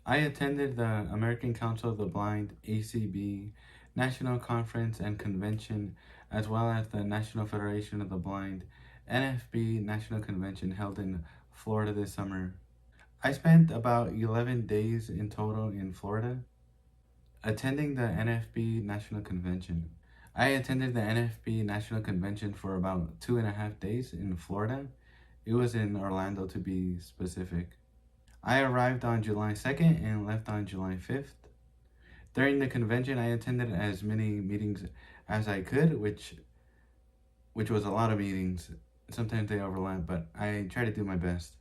I attended the American Council of the Blind, ACB, National Conference and Convention, as well as the National Federation of the Blind, NFB National Convention held in Florida this summer. I spent about 11 days in total in Florida attending the NFB National Convention. I attended the NFB National Convention for about 2.5 days in Florida. It was in Orlando to be specific. I arrived on July 2nd and left on July 5th. During the convention, I attended as many meetings as I could, which was a lot of meetings. Sometimes they overlap, but I try to do my best.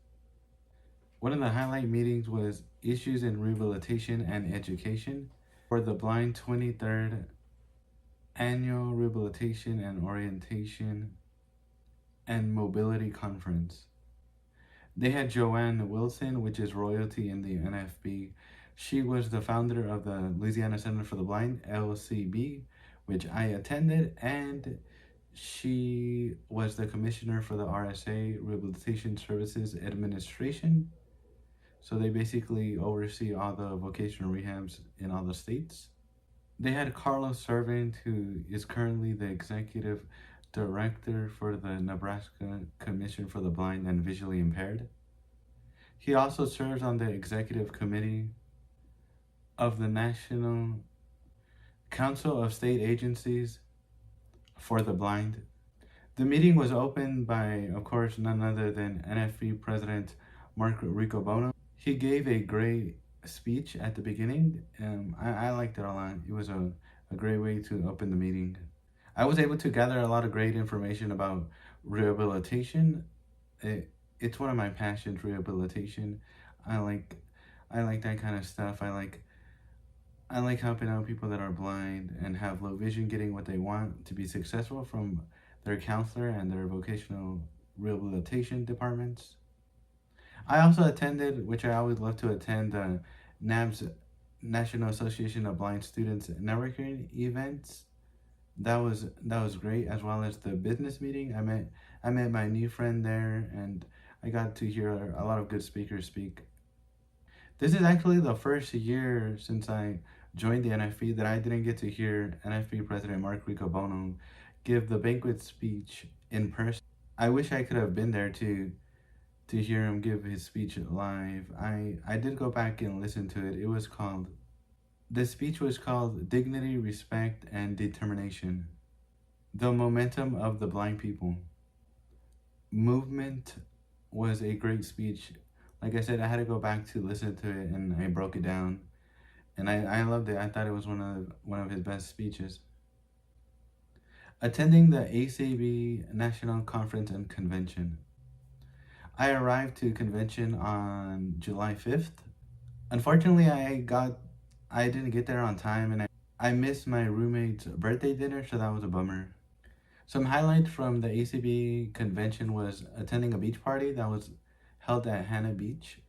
One of the highlight meetings was Issues in Rehabilitation and Education for the Blind 23rd Annual Rehabilitation and Orientation and Mobility Conference. They had Joanne Wilson, which is royalty in the NFB. She was the founder of the Louisiana Center for the Blind, ACB, which I attended, and she was the commissioner for the RSA, Rehabilitation Services Administration. So they basically oversee all the vocational rehabs in all the states. They had Carlos Servant, who is currently the executive director for the Nebraska Commission for the Blind and Visually Impaired. He also serves on the executive committee of the National Council of State Agencies for the Blind. The meeting was opened by, of course, none other than NFB President Mark Riccobono. He gave a great speech at the beginning. I liked it a lot. It was a great way to open the meeting. I was able to gather a lot of great information about rehabilitation. It's one of my passions, rehabilitation. I like that kind of stuff. I like helping out people that are blind and have low vision getting what they want to be successful from their counselor and their vocational rehabilitation departments. I also attended, which I always love to attend, NAB's National Association of Blind Students networking events. That was great, as well as the business meeting. I met my new friend there, and I got to hear a lot of good speakers speak. This is actually the first year since I joined the NFB that I didn't get to hear NFB President Mark Riccobono give the banquet speech in person. I wish I could have been there to hear him give his speech live. I did go back and listen to it. The speech was called Dignity, Respect, and Determination. The Momentum of the Blind People. Movement was a great speech. Like I said, I had to go back to listen to it, and I broke it down. And I loved it. I thought it was one of his best speeches. Attending the ACB National Conference and Convention. I arrived to convention on July 5th. Unfortunately, I didn't get there on time, and I missed my roommate's birthday dinner, so that was a bummer. Some highlights from the ACB convention was attending a beach party that was held at Hannah Beach.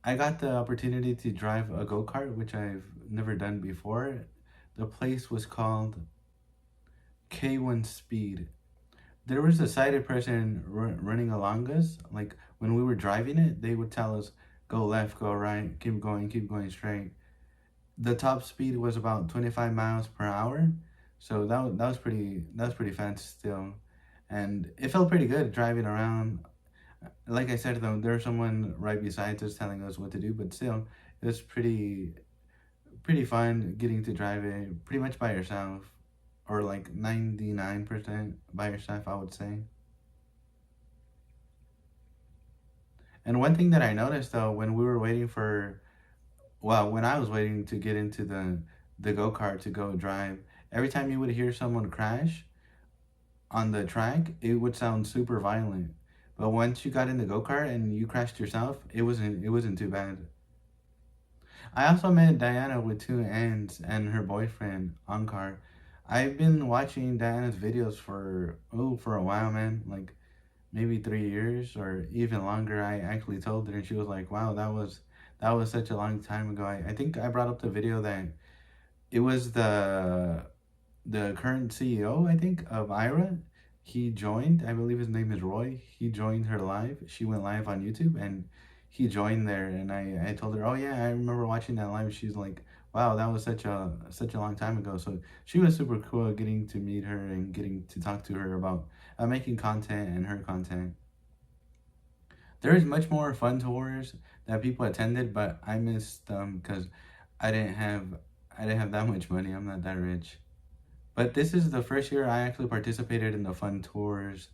I got the opportunity to drive a go-kart, which I've never done before. The place was called K1 Speed. There was a sighted person running along us. Like when we were driving it, they would tell us, go left, go right, keep going straight. The top speed was about 25 miles per hour. So that was pretty fast still. And it felt pretty good driving around. Like I said though, there's someone right beside us telling us what to do, but still it was pretty fun getting to drive it pretty much by yourself, or like 99% by yourself, I would say. And one thing that I noticed though, when I was waiting to get into the go-kart to go drive, every time you would hear someone crash on the track, it would sound super violent. But once you got in the go-kart and you crashed yourself, it wasn't too bad. I also met Diana with two N's and her boyfriend, Ankar. I've been watching Diana's videos for a while, man. Like maybe 3 years or even longer. I actually told her, and she was like, "Wow, that was such a long time ago." I think I brought up the video that it was the current CEO, I think, of IRA. He joined. I believe his name is Roy. He joined her live. She went live on YouTube, and he joined there, and I told her, oh yeah, I remember watching that live. She's like, wow, that was such a long time ago. So she was super cool getting to meet her and getting to talk to her about making content and her content. There is much more fun tours that people attended, but I missed them because I didn't have I didn't have that much money. I'm not that rich. But this is the first year I actually participated in the fun tours.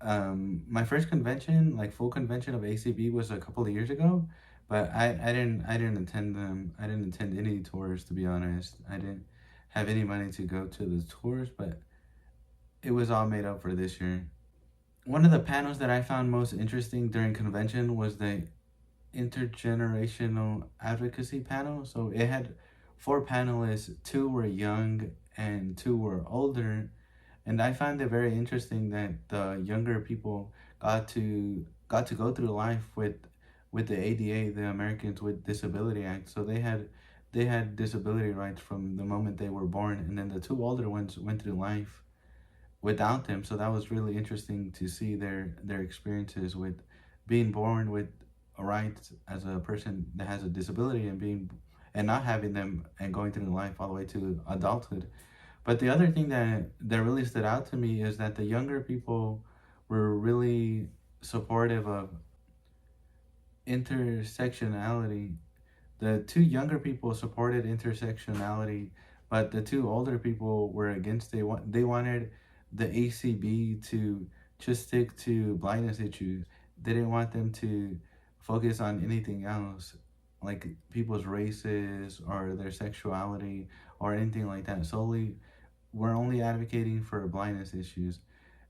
My first convention, like full convention of ACB, was a couple of years ago, but I didn't attend them. I didn't attend any tours, to be honest. I didn't have any money to go to the tours, but it was all made up for this year. One of the panels that I found most interesting during convention was the intergenerational advocacy panel. So it had four panelists, two were young and two were older, and I find it very interesting that the younger people got to go through life with the ADA, the Americans with Disability Act. So they had disability rights from the moment they were born, and then the two older ones went through life without them. So that was really interesting to see their experiences with being born with a right as a person that has a disability and not having them and going through life all the way to adulthood. But the other thing that really stood out to me is that the younger people were really supportive of intersectionality. The two younger people supported intersectionality, but the two older people were against it. They wanted the ACB to just stick to blindness issues. They didn't want them to focus on anything else, like people's races or their sexuality or anything like that. Solely, we're only advocating for blindness issues.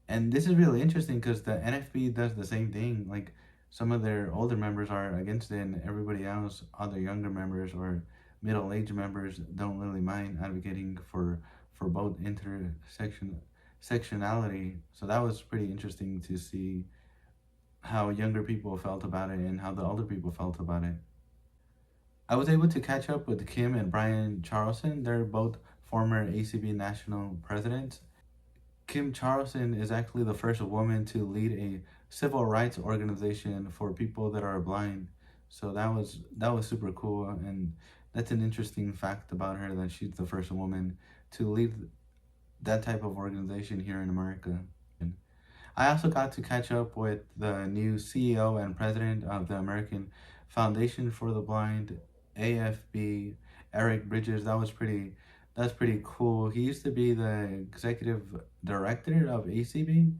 And this is really interesting because the NFB does the same thing. Like some of their older members are against it, and everybody else, other younger members or middle-aged members, don't really mind advocating for both sectionality. So that was pretty interesting to see how younger people felt about it and how the older people felt about it. I was able to catch up with Kim and Brian Charlson. They're both former ACB national presidents. Kim Charlson is actually the first woman to lead a civil rights organization for people that are blind. So that was super cool, and that's an interesting fact about her that she's the first woman to lead that type of organization here in America. I also got to catch up with the new CEO and president of the American Foundation for the Blind, AFB, Eric Bridges. That's pretty cool. He used to be the executive director of ACB,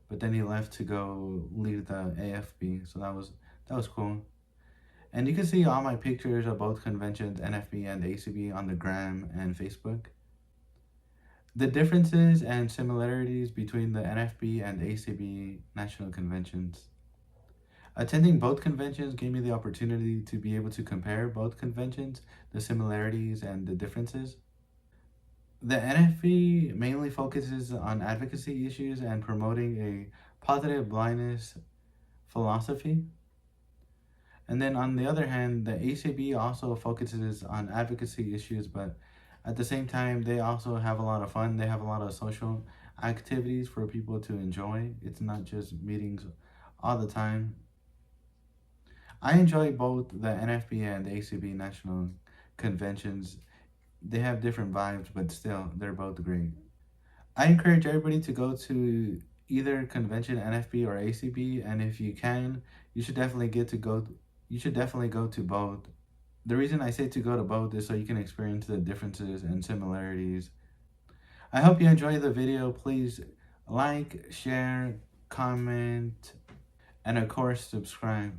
but then he left to go lead the AFB. So that was cool. And you can see all my pictures of both conventions, NFB and ACB, on the gram and Facebook. The differences and similarities between the NFB and ACB national conventions. Attending both conventions gave me the opportunity to be able to compare both conventions, the similarities and the differences. The NFB mainly focuses on advocacy issues and promoting a positive blindness philosophy. And then on the other hand, the ACB also focuses on advocacy issues, but at the same time, they also have a lot of fun. They have a lot of social activities for people to enjoy. It's not just meetings all the time. I enjoy both the NFB and the ACB national conventions. They have different vibes, but still, they're both great. I encourage everybody to go to either convention, NFB or ACB, and if you can, you should definitely get to go. You should definitely go to both. The reason I say to go to both is so you can experience the differences and similarities. I hope you enjoyed the video. Please like, share, comment, and of course, subscribe.